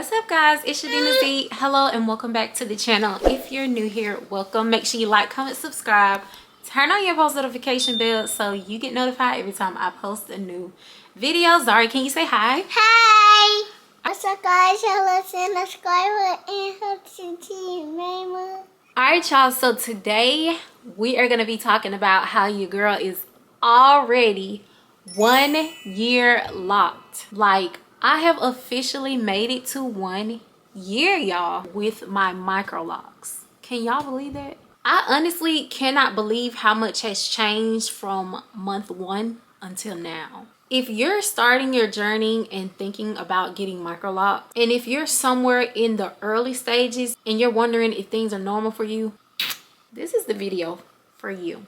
What's up guys, it's 𝐻𝐇𝐀𝐍𝐊𝐒. Hello and welcome back to the channel. If you're new here, welcome. Make sure you like, comment, subscribe, turn on your post notification bell so you get notified every time I post a new video. Zari, can you say hi? Hi! What's up guys, hello, subscribe and 𝐓𝐇𝐀𝐍𝐊𝐒. Alright y'all, so today we are going to be talking about how your girl is already 1 year locked. Like, I have officially made it to 1 year, y'all, with my micro locks. Can y'all believe that? I honestly cannot believe how much has changed from month 1 until now. If you're starting your journey and thinking about getting micro locked, and if you're somewhere in the early stages and you're wondering if things are normal for you, this is the video for you.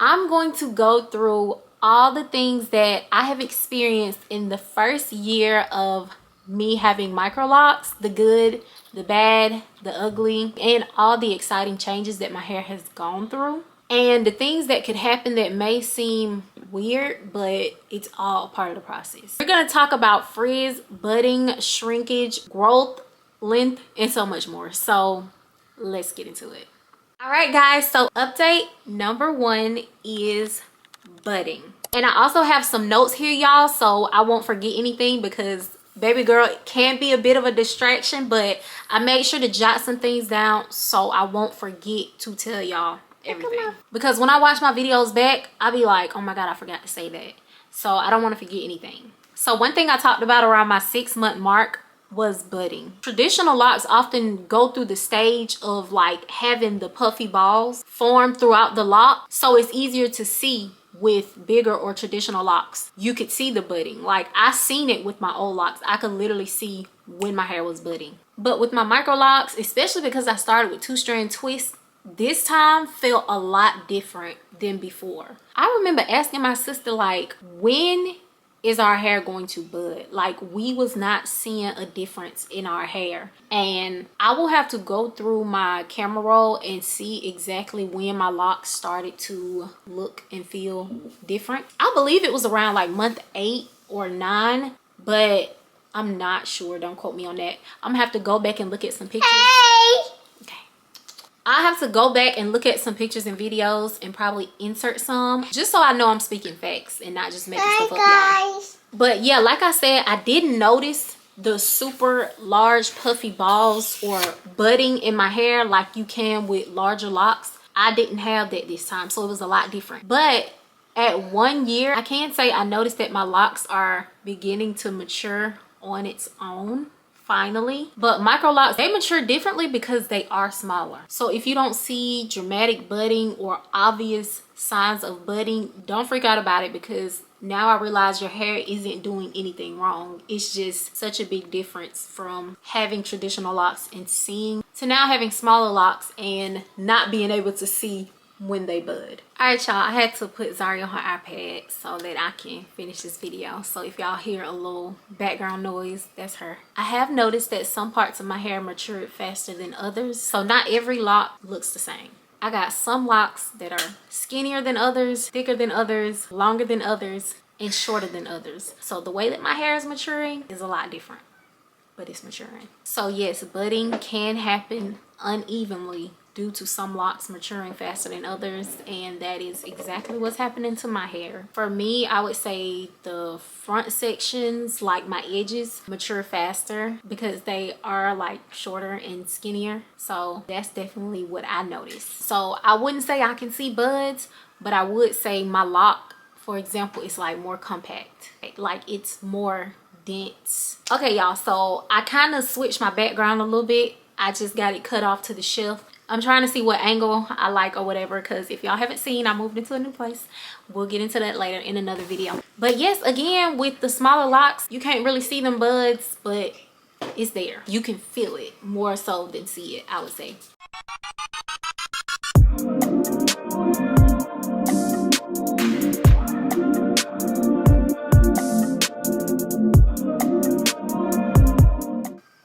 I'm going to go through all the things that I have experienced in the first year of me having micro locks, the good, the bad, the ugly, and all the exciting changes that my hair has gone through, and the things that could happen that may seem weird, but it's all part of the process. We're going to talk about frizz, budding, shrinkage, growth, length, and so much more. So let's get into it. All right guys, so update number 1 is budding. And I also have some notes here, y'all, so I won't forget anything, because baby girl can be a bit of a distraction, but I made sure to jot some things down so I won't forget to tell y'all everything. Because when I watch my videos back, I'll be like, oh my god, I forgot to say that. So I don't want to forget anything. So one thing I talked about around my 6-month mark was budding. Traditional locks often go through the stage of like having the puffy balls form throughout the lock, so it's easier to see with bigger or traditional locks. You could see the budding. Like, I seen it with my old locks. I could literally see when my hair was budding. But with my micro locks, especially because I started with 2-strand twists, this time felt a lot different than before. I remember asking my sister, like, when is our hair going to bud? Like, we was not seeing a difference in our hair. And I will have to go through my camera roll and see exactly when my locks started to look and feel different. I believe it was around like month 8 or 9, but I'm not sure. Don't quote me on that. I'm gonna have to go back and look at some pictures. Hey! Okay. I have to go back and look at some pictures and videos and probably insert some, just so I know I'm speaking facts and not just making stuff up, y'all. But yeah, like I said, I didn't notice the super large puffy balls or budding in my hair like you can with larger locks. I didn't have that this time, so it was a lot different. But at 1 year, I can say I noticed that my locks are beginning to mature on its own. Finally. But micro locks, they mature differently because they are smaller. So if you don't see dramatic budding or obvious signs of budding, don't freak out about it, because now I realize your hair isn't doing anything wrong. It's just such a big difference from having traditional locks and seeing to now having smaller locks and not being able to see when they bud. All right y'all, I had to put Zari on her iPad so that I can finish this video. So if y'all hear a little background noise, that's her. I have noticed that some parts of my hair matured faster than others, so not every lock looks the same. I got some locks that are skinnier than others, thicker than others, longer than others, and shorter than others. So the way that my hair is maturing is a lot different, but it's maturing. So yes, budding can happen unevenly due to some locks maturing faster than others, and that is exactly what's happening to my hair. For me, I would say the front sections, like my edges, mature faster because they are like shorter and skinnier. So that's definitely what I noticed. So I wouldn't say I can see buds, but I would say my lock, for example, is like more compact, like it's more dense. Okay y'all, so I kind of switched my background a little bit. I just got it cut off to the shelf. I'm trying to see what angle I like or whatever, because if y'all haven't seen, I moved into a new place. We'll get into that later in another video. But yes, again, with the smaller locks, you can't really see them buds, but it's there. You can feel it more so than see it, I would say.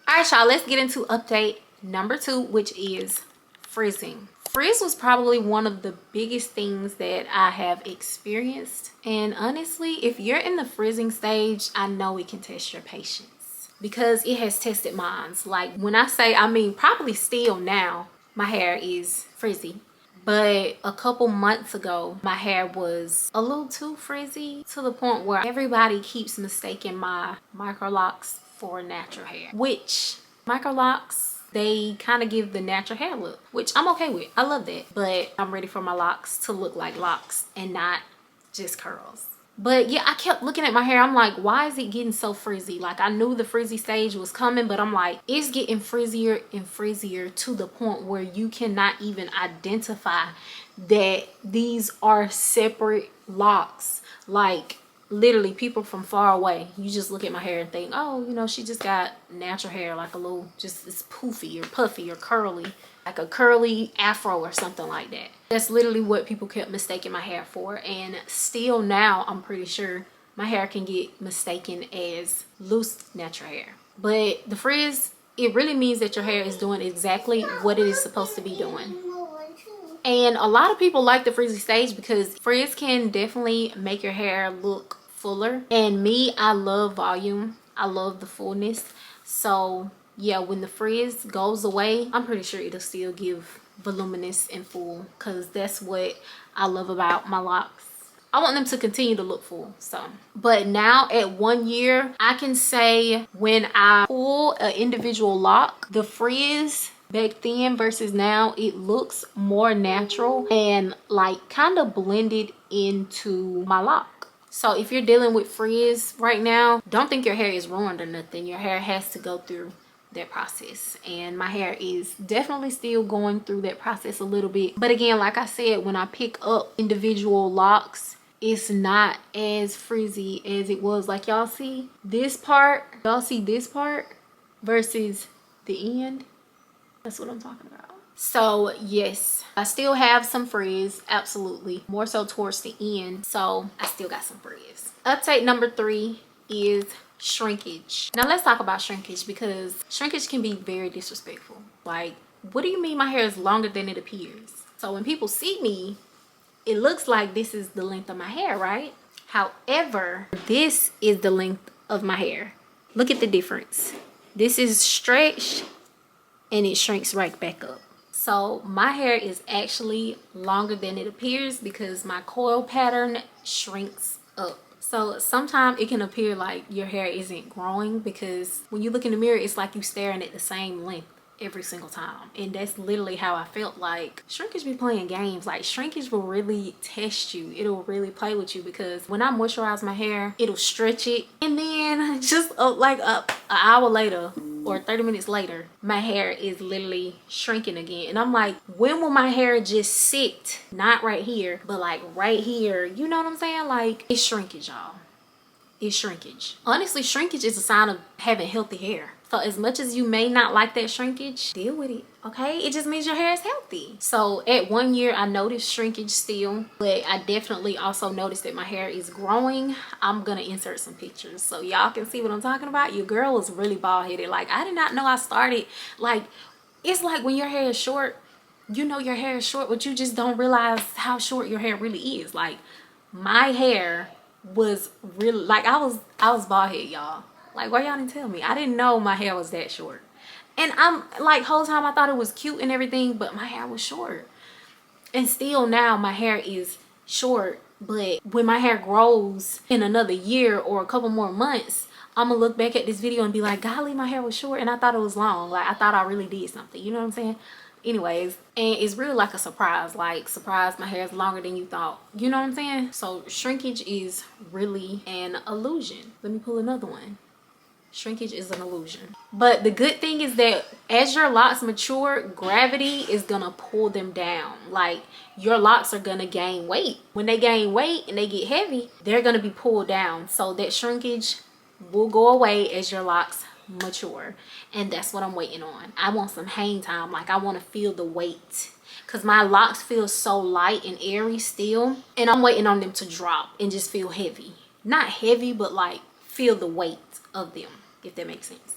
All right y'all, let's get into update number 2, which is frizzing. Frizz was probably one of the biggest things that I have experienced, and honestly, if you're in the frizzing stage, I know it can test your patience. because it has tested minds. Like when I say, I mean probably still now my hair is frizzy, but a couple months ago my hair was a little too frizzy, to the point where everybody keeps mistaking my micro locks for natural hair, which micro locks, they kind of give the natural hair look, which I'm okay with. I love that, but I'm ready for my locks to look like locks and not just curls. But yeah, I kept looking at my hair. I'm like, why is it getting so frizzy? Like I knew the frizzy stage was coming, but I'm like, it's getting frizzier and frizzier to the point where you cannot even identify that these are separate locks. Like literally people from far away, you just look at my hair and think, oh, you know, she just got natural hair, like a little, just it's poofy or puffy or curly, like a curly afro or something like that. That's literally what people kept mistaking my hair for. And still now, I'm pretty sure my hair can get mistaken as loose natural hair. But the frizz, it really means that your hair is doing exactly what it is supposed to be doing. And a lot of people like the frizzy stage because frizz can definitely make your hair look fuller. And me, I love volume. I love the fullness. So yeah, when the frizz goes away, I'm pretty sure it'll still give voluminous and full, because that's what I love about my locks. I want them to continue to look full. So but now at 1 year, I can say when I pull an individual lock, the frizz back then versus now, it looks more natural and like kind of blended into my lock. So if you're dealing with frizz right now, don't think your hair is ruined or nothing. Your hair has to go through that process, and my hair is definitely still going through that process a little bit. But again, like I said, when I pick up individual locks, it's not as frizzy as it was. Like y'all see this part, y'all see this part versus the end. That's what I'm talking about. So yes, I still have some frizz, absolutely, more so towards the end. So I still got some frizz. Update number 3 is shrinkage. Now let's talk about shrinkage, because shrinkage can be very disrespectful. Like, what do you mean my hair is longer than it appears? So when people see me, it looks like this is the length of my hair, right? However, this is the length of my hair. Look at the difference. This is stretched and it shrinks right back up. So my hair is actually longer than it appears because my coil pattern shrinks up. So sometimes it can appear like your hair isn't growing, because when you look in the mirror, it's like you staring at the same length every single time. And that's literally how I felt. Like shrinkage be playing games. Like shrinkage will really test you. It'll really play with you, because when I moisturize my hair, it'll stretch it, and then just like an hour later or 30 minutes later, my hair is literally shrinking again. And I'm like, when will my hair just sit, not right here, but like right here? You know what I'm saying? Like, it's shrinkage, y'all. It's shrinkage. Honestly, shrinkage is a sign of having healthy hair. So as much as you may not like that shrinkage, deal with it, okay? It just means your hair is healthy. So at 1 year, I noticed shrinkage still, but I definitely also noticed that my hair is growing. I'm gonna insert some pictures so y'all can see what I'm talking about. Your girl was really bald headed. Like, I did not know I started, like, it's like when your hair is short, you know your hair is short, but you just don't realize how short your hair really is. Like, my hair was really, like, I was bald headed, y'all. Like, why y'all didn't tell me? I didn't know my hair was that short. And I'm like, whole time I thought it was cute and everything, but my hair was short. And still now my hair is short, but when my hair grows in another year or a couple more months, I'm gonna look back at this video and be like, golly, my hair was short and I thought it was long. Like, I thought I really did something, you know what I'm saying? Anyways, and it's really like a surprise. Like, surprise, my hair is longer than you thought, you know what I'm saying? So shrinkage is really an illusion. Let me pull another one. Shrinkage is an illusion. But the good thing is that as your locks mature, gravity is gonna pull them down. Like, your locks are gonna gain weight. When they gain weight and they get heavy, they're gonna be pulled down. So that shrinkage will go away as your locks mature. And that's what I'm waiting on. I want some hang time. Like, I want to feel the weight, because my locks feel so light and airy still, and I'm waiting on them to drop and just feel heavy. Not heavy, but like feel the weight of them, if that makes sense.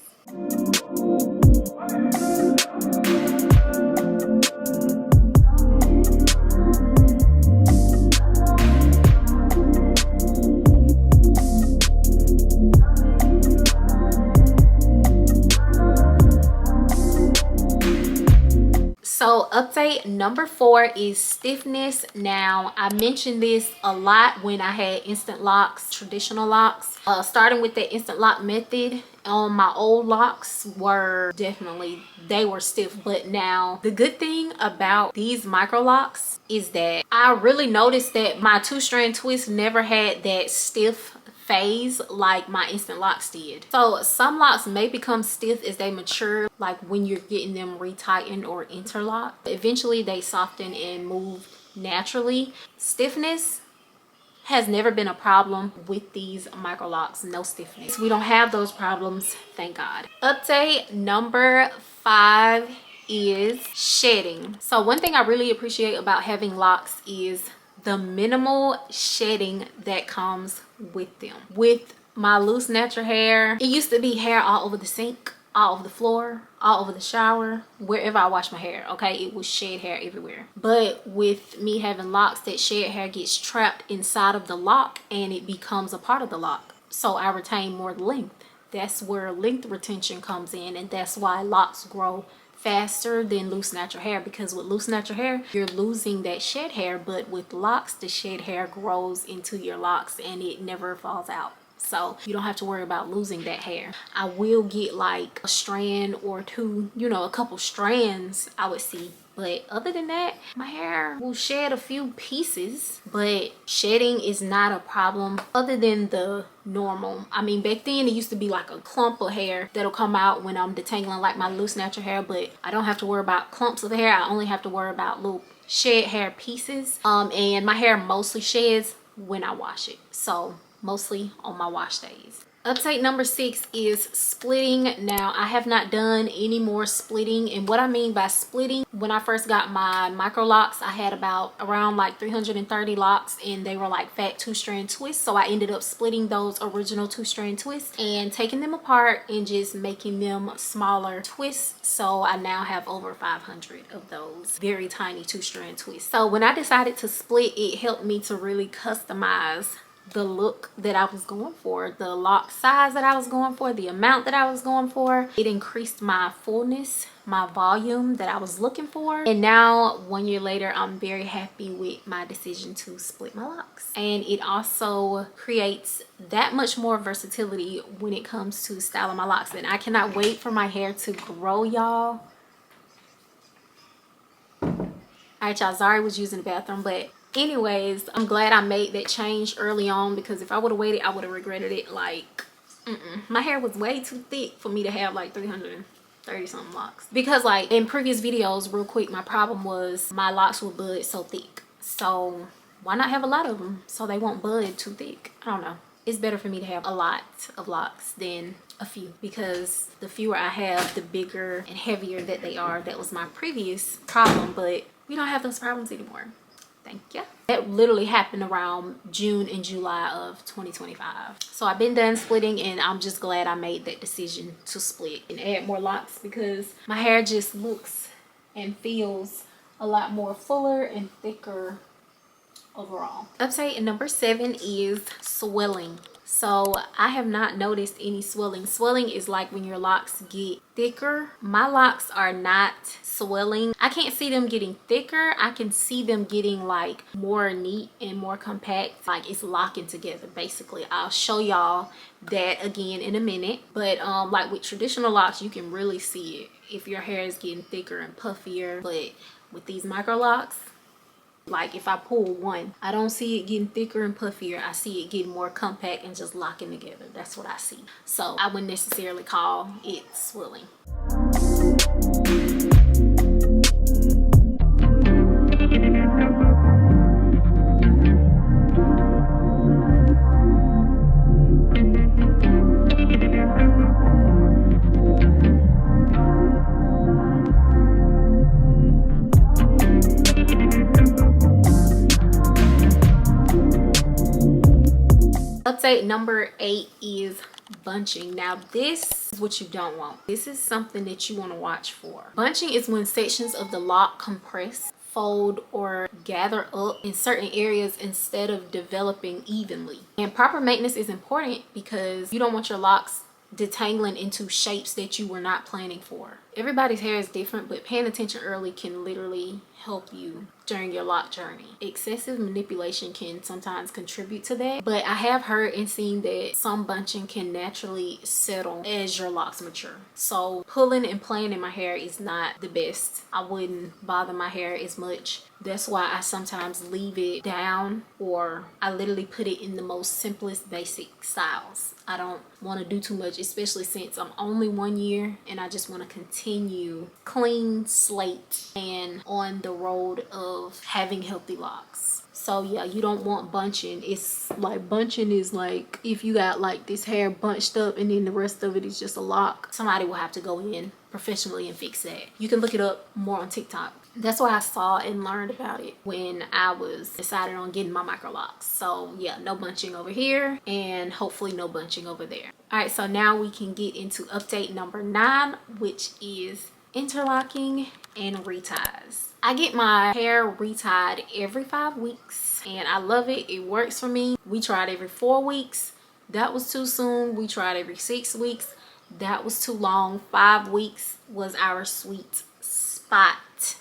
Update number 4 is stiffness. Now, I mentioned this a lot when I had instant locks, traditional locks. Starting with the instant lock method, my old locks were definitely, they were stiff. But now, the good thing about these micro locks is that I really noticed that my 2-strand twist never had that stiff phase like my instant locks did. So some locks may become stiff as they mature, like when you're getting them retightened or interlocked. Eventually they soften and move naturally. Stiffness has never been a problem with these micro locks. No stiffness. We don't have those problems, thank God. Update number 5 is shedding. So one thing I really appreciate about having locks is the minimal shedding that comes with them. With my loose natural hair, it used to be hair all over the sink, all over the floor, all over the shower, wherever I wash my hair, okay? It was shed hair everywhere. But with me having locks, that shed hair gets trapped inside of the lock and it becomes a part of the lock. So I retain more length. That's where length retention comes in, and that's why locks grow faster than loose natural hair, because with loose natural hair you're losing that shed hair, but with locks the shed hair grows into your locks and it never falls out. So you don't have to worry about losing that hair. I will get like a strand or two, you know, a couple strands I would see, but other than that my hair will shed a few pieces, but shedding is not a problem other than the normal. I mean, back then it used to be like a clump of hair that'll come out when I'm detangling like my loose natural hair, but I don't have to worry about clumps of hair. I only have to worry about little shed hair pieces. And my hair mostly sheds when I wash it, so mostly on my wash days. Update number 6 is splitting. Now, I have not done any more splitting, and what I mean by splitting, when I first got my micro locks, I had around like 330 locks, and they were like fat 2-strand twists. So I ended up splitting those original 2-strand twists and taking them apart and just making them smaller twists. So I now have over 500 of those very tiny 2-strand twists. So when I decided to split, it helped me to really customize the look that I was going for, the lock size that I was going for, the amount that I was going for. It increased my fullness, my volume that I was looking for. And now 1 year later, I'm very happy with my decision to split my locks. And it also creates that much more versatility when it comes to styling my locks. And I cannot wait for my hair to grow, y'all. All right, y'all, Zari was using the bathroom, but anyways, I'm glad I made that change early on, because if I would have waited, I would have regretted it. Like, my hair was way too thick for me to have like 330 something locks. Because like in previous videos, real quick, my problem was my locks would bud so thick. So why not have a lot of them so they won't bud too thick? I don't know. It's better for me to have a lot of locks than a few, because the fewer I have, the bigger and heavier that they are. That was my previous problem, but we don't have those problems anymore. Thank you. That literally happened around June and July of 2025. So I've been done splitting, and I'm just glad I made that decision to split and add more locks, because my hair just looks and feels a lot more fuller and thicker overall. Update number 7 is swelling. So I have not noticed any swelling. Swelling is like when your locks get thicker. My locks are not swelling. I can't see them getting thicker. I can see them getting like more neat and more compact. Like it's locking together basically. I'll show y'all that again in a minute. But like with traditional locks, you can really see it if your hair is getting thicker and puffier. But with these micro locks, like if I pull one, I don't see it getting thicker and puffier. I see it getting more compact and just locking together. That's what I see. So I wouldn't necessarily call it swelling. Update number 8 is bunching. Now this is what you don't want. This is something that you want to watch for. Bunching is when sections of the lock compress, fold, or gather up in certain areas instead of developing evenly. And proper maintenance is important because you don't want your locks detangling into shapes that you were not planning for. Everybody's hair is different, but paying attention early can literally help you during your lock journey. Excessive manipulation can sometimes contribute to that, but I have heard and seen that some bunching can naturally settle as your locks mature. So pulling and playing in my hair is not the best. I wouldn't bother my hair as much. That's why I sometimes leave it down, or I literally put it in the most simplest basic styles. I don't want to do too much, especially since I'm only 1 year and I just want to continue clean slate and on the road of having healthy locks. So yeah, you don't want bunching. It's like bunching is like if you got like this hair bunched up and then the rest of it is just a lock. Somebody will have to go in professionally and fix that. You can look it up more on TikTok. That's why I saw and learned about it when I was decided on getting my micro locks. So yeah, no bunching over here and hopefully no bunching over there. All right, so now we can get into update number 9, which is interlocking and reties. I get my hair retied every 5 weeks and I love it. It works for me. We tried every 4 weeks. That was too soon. We tried every 6 weeks. That was too long. 5 weeks was our sweet spot.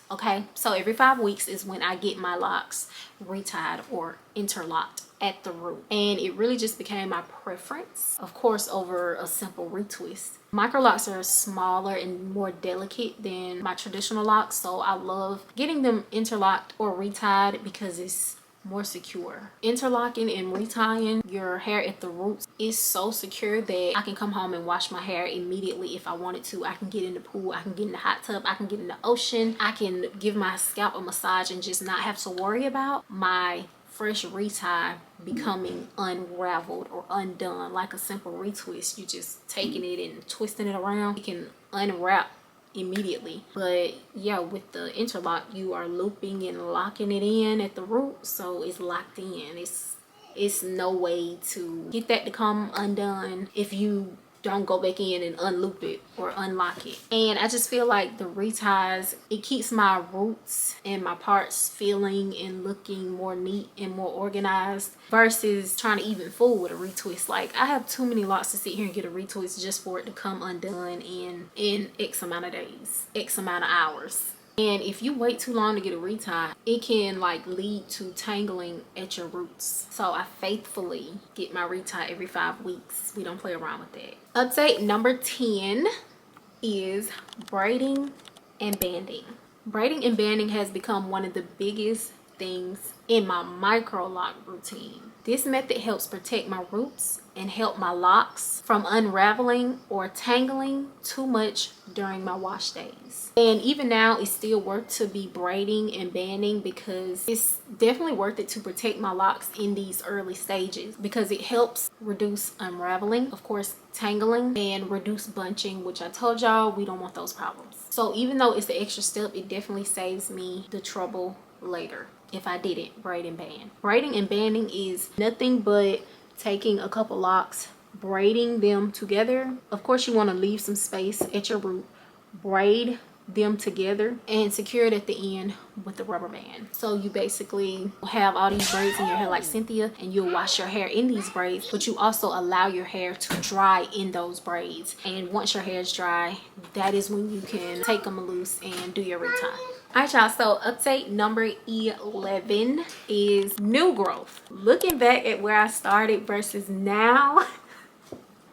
Okay, so every 5 weeks is when I get my locks retied or interlocked at the root, and it really just became my preference, of course, over a simple retwist. Micro locks are smaller and more delicate than my traditional locks, so I love getting them interlocked or retied because it's more secure. Interlocking and retying your hair at the roots is so secure that I can come home and wash my hair immediately if I wanted to. I can get in the pool, I can get in the hot tub, I can get in the ocean, I can give my scalp a massage and just not have to worry about my fresh retie becoming unraveled or undone. Like a simple retwist, you just taking it and twisting it around, it can unwrap immediately. But yeah, with the interlock, you are looping and locking it in at the root, so it's locked in. It's no way to get that to come undone if you don't go back in and unloop it or unlock it. And I just feel like the reties, it keeps my roots and my parts feeling and looking more neat and more organized versus trying to even fool with a retwist. Like, I have too many locks to sit here and get a retwist just for it to come undone in X amount of days, X amount of hours. And if you wait too long to get a retie, it can like lead to tangling at your roots. So I faithfully get my retie every 5 weeks. We don't play around with that. Update number 10 is braiding and banding. Braiding and banding has become one of the biggest things in my micro lock routine. This method helps protect my roots and help my locks from unraveling or tangling too much during my wash days. And even now, it's still worth to be braiding and banding because it's definitely worth it to protect my locks in these early stages because it helps reduce unraveling, of course, tangling, and reduce bunching, which I told y'all we don't want those problems. So even though it's the extra step, it definitely saves me the trouble later if I didn't braid and band. Braiding and banding is nothing but taking a couple locks, braiding them together. Of course, you want to leave some space at your root, braid them together, and secure it at the end with the rubber band. So you basically have all these braids in your hair like Cynthia, and you'll wash your hair in these braids, but you also allow your hair to dry in those braids. And once your hair is dry, that is when you can take them loose and do your retie. All right, y'all, so update number 11 is new growth. Looking back at where I started versus now,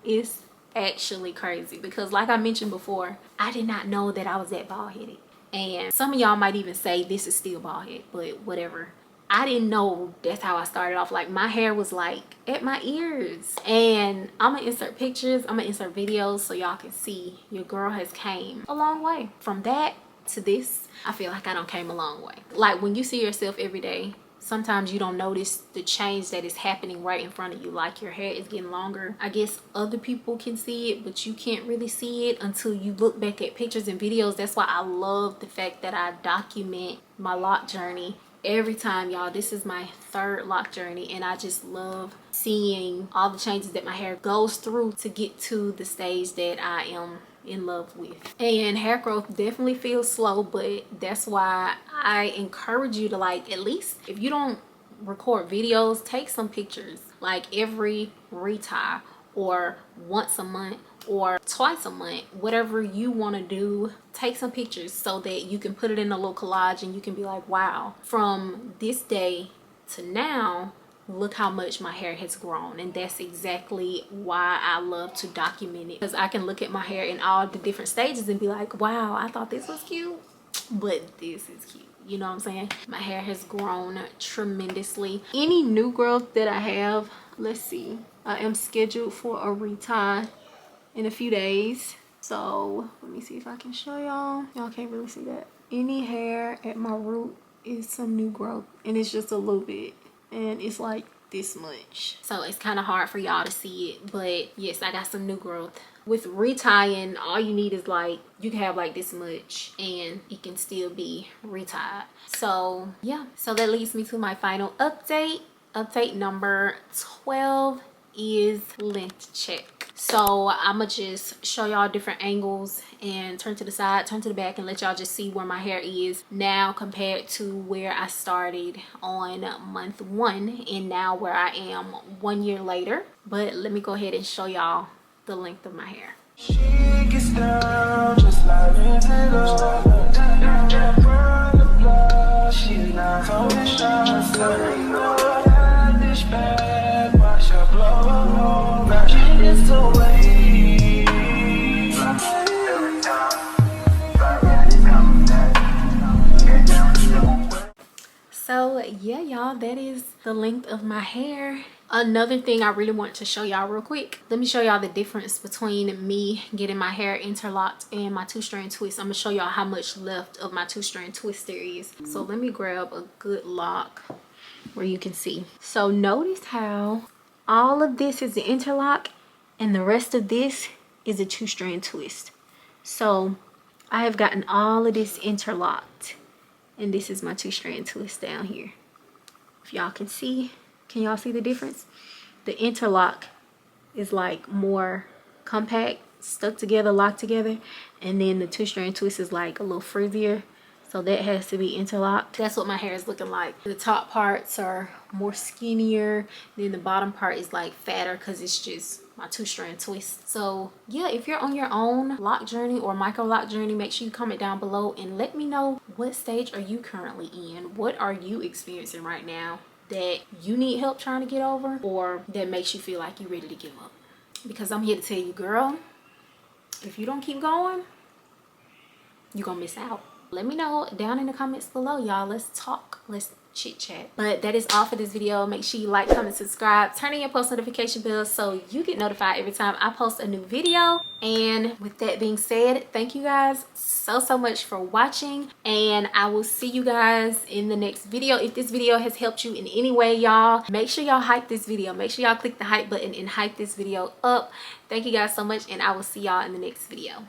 it's actually crazy because like I mentioned before, I did not know that I was that bald headed. And some of y'all might even say this is still bald head, but whatever. I didn't know that's how I started off. Like, my hair was like at my ears. And I'm gonna insert pictures, I'm gonna insert videos so y'all can see your girl has came a long way. From that to this, I feel like I done came a long way. Like, when you see yourself every day, sometimes you don't notice the change that is happening right in front of you. Like, your hair is getting longer. I guess other people can see it, but you can't really see it until you look back at pictures and videos. That's why I love the fact that I document my lock journey every time, y'all. This is my 3rd lock journey, and I just love seeing all the changes that my hair goes through to get to the stage that I am in love with. And hair growth definitely feels slow, but that's why I encourage you to, like, at least if you don't record videos, take some pictures like every retie or once a month or twice a month, whatever you want to do. Take some pictures so that you can put it in a little collage and you can be like, wow, from this day to now, look how much my hair has grown. And that's exactly why I love to document it, because I can look at my hair in all the different stages and be like, wow, I thought this was cute, but this is cute. You know what I'm saying? My hair has grown tremendously. Any new growth that I have, let's see, I am scheduled for a retie in a few days. So let me see if I can show y'all. Y'all can't really see that. Any hair at my root is some new growth, and it's just a little bit, and it's like this much, so it's kind of hard for y'all to see it. But yes, I got some new growth. With retying, all you need is like, you can have like this much and it can still be retied. So yeah, so that leads me to my final update. Update number 12 is length check. So I'ma just show y'all different angles and turn to the side, turn to the back, and let y'all just see where my hair is now compared to where I started on month 1 and now where I am 1 year later. But let me go ahead and show y'all the length of my hair. She gets down just like she's not going shine, so you know that this bad, watch her blow, now she gets away. So yeah, y'all, that is the length of my hair. Another thing I really want to show y'all real quick, let me show y'all the difference between me getting my hair interlocked and my 2-strand twist. I'm gonna show y'all how much left of my 2-strand twist there is. So let me grab a good lock where you can see. So notice how all of this is the interlock and the rest of this is a 2-strand twist. So I have gotten all of this interlocked, and this is my 2-strand twist down here. If y'all can see, can y'all see the difference? The interlock is like more compact, stuck together, locked together, and then the 2-strand twist is like a little frizzier, so that has to be interlocked. That's what my hair is looking like. The top parts are more skinnier, then the bottom part is like fatter because it's just my 2-strand twist. So yeah, if you're on your own lock journey or micro lock journey, make sure you comment down below and let me know, what stage are you currently in? What are you experiencing right now that you need help trying to get over, or that makes you feel like you're ready to give up? Because I'm here to tell you, girl, if you don't keep going, you're gonna miss out. Let me know down in the comments below, y'all. Let's talk, let's chit chat. But that is all for this video. Make sure you like, comment, subscribe, turn on your post notification bell so you get notified every time I post a new video. And with that being said, thank you guys so much for watching, and I will see you guys in the next video. If this video has helped you in any way, y'all, make sure y'all hype this video. Make sure y'all click the hype button and hype this video up. Thank you guys so much, and I will see y'all in the next video.